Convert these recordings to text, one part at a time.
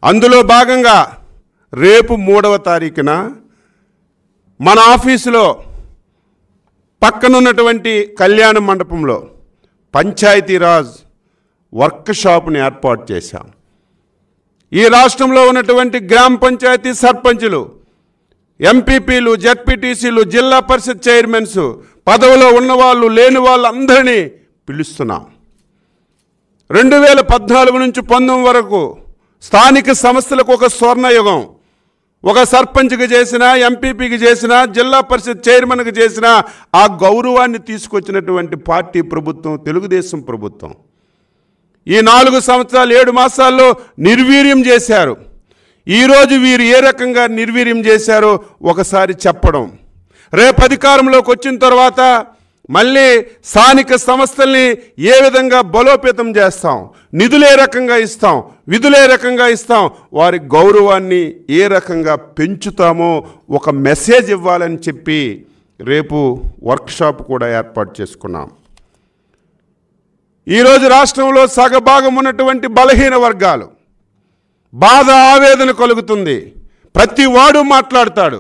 అందులో భాగంగా రేపు 3వ తారీఖున మన ఆఫీసులో పక్కనున్నటువంటి కళ్యాణ మండపంలో పంచాయతీరాజ్ వర్క్షాప్ని ఏర్పాటు చేశాం. ఈ రాష్ట్రంలో ఉన్నటువంటి గ్రామ పంచాయతీ సర్పంచులు, ఎంపీపీలు, జడ్పీటీసీలు, జిల్లా పరిషత్ చైర్మన్స్, పదవిలో ఉన్నవాళ్ళు లేని వాళ్ళందరినీ పిలుస్తున్నాం. 2014 నుంచి 19 వరకు స్థానిక సంస్థలకు ఒక స్వర్ణయుగం. ఒక సర్పంచ్కి చేసిన, ఎంపీపీకి చేసిన, జిల్లా పరిషత్ చైర్మన్కి చేసిన ఆ గౌరవాన్ని తీసుకొచ్చినటువంటి పార్టీ ప్రభుత్వం తెలుగుదేశం ప్రభుత్వం. ఈ 4 సంవత్సరాలు 7 మాసాల్లో నిర్వీర్యం చేశారు. ఈరోజు వీరు ఏ రకంగా నిర్వీర్యం చేశారో ఒకసారి చెప్పడం, రేపు అధికారంలోకి వచ్చిన తర్వాత మళ్ళీ స్థానిక సంస్థల్ని ఏ విధంగా బలోపేతం చేస్తాం, నిధులు ఏ రకంగా ఇస్తాం, విధులు ఏ రకంగా ఇస్తాం, వారి గౌరవాన్ని ఏ రకంగా పెంచుతామో ఒక మెసేజ్ ఇవ్వాలని చెప్పి రేపు వర్క్షాప్ కూడా ఏర్పాటు చేసుకున్నాం. ఈరోజు రాష్ట్రంలో సగభాగం ఉన్నటువంటి బలహీన వర్గాలు బాధ, ఆవేదన కలుగుతుంది. ప్రతి వాడు మాట్లాడతాడు.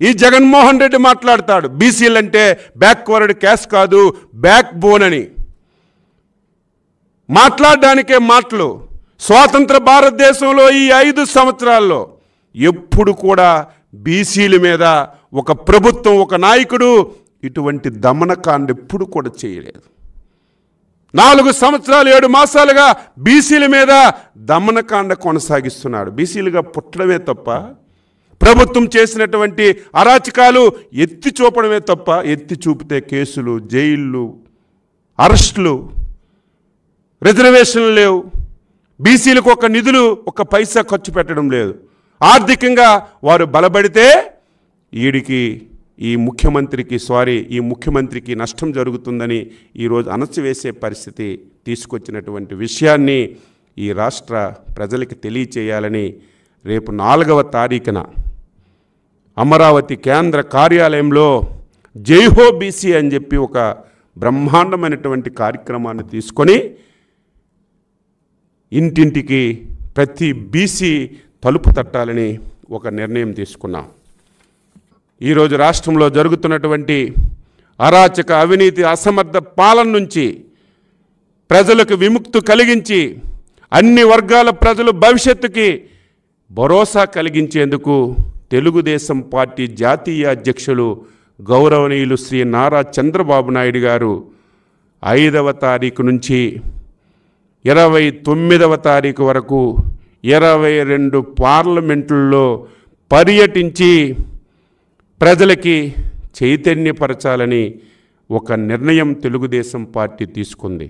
ఈ జగన్మోహన్ రెడ్డి మాట్లాడతాడు, బీసీలు అంటే బ్యాక్వర్డ్ క్యాస్ట్ కాదు, బ్యాక్ బోన్ అని. మాట్లాడడానికే మాటలు. స్వాతంత్ర భారతదేశంలో ఈ 5 సంవత్సరాల్లో ఎప్పుడు కూడా బీసీల మీద ఒక ప్రభుత్వం, ఒక నాయకుడు ఇటువంటి దమనకాండ ఎప్పుడు కూడా చేయలేదు. 4 సంవత్సరాలు 7 మాసాలుగా బీసీల మీద దమనకాండ కొనసాగిస్తున్నాడు. బీసీలుగా పుట్టడమే తప్ప, ప్రభుత్వం చేసినటువంటి అరాచకాలు ఎత్తి చూపడమే తప్ప, ఎత్తి చూపితే కేసులు, జైళ్ళు, అరెస్టులు, రిజర్వేషన్లు లేవు. బీసీలకు ఒక నిధులు ఒక పైసా ఖర్చు పెట్టడం లేదు. ఆర్థికంగా వారు బలపడితే ఈ ముఖ్యమంత్రికి నష్టం జరుగుతుందని ఈరోజు అణచివేసే పరిస్థితి తీసుకొచ్చినటువంటి విషయాన్ని ఈ రాష్ట్ర ప్రజలకి తెలియచేయాలని రేపు 4వ తారీఖున అమరావతి కేంద్ర కార్యాలయంలో జైహో బీసీ అని చెప్పి ఒక బ్రహ్మాండమైనటువంటి కార్యక్రమాన్ని తీసుకొని ఇంటింటికి ప్రతి బీసీ తలుపు తట్టాలని ఒక నిర్ణయం తీసుకున్నాం. ఈరోజు రాష్ట్రంలో జరుగుతున్నటువంటి అరాచక, అవినీతి, అసమర్థ పాలన నుంచి ప్రజలకు విముక్తి కలిగించి అన్ని వర్గాల ప్రజల భవిష్యత్తుకి భరోసా కలిగించేందుకు తెలుగుదేశం పార్టీ జాతీయ అధ్యక్షులు గౌరవనీయులు శ్రీ నారా చంద్రబాబు నాయుడు గారు 5వ తారీఖు నుంచి 29వ తారీఖు వరకు 22 పార్లమెంట్లలో పర్యటించి ప్రజలకి చైతన్యపరచాలని ఒక నిర్ణయం తెలుగుదేశం పార్టీ తీసుకుంది.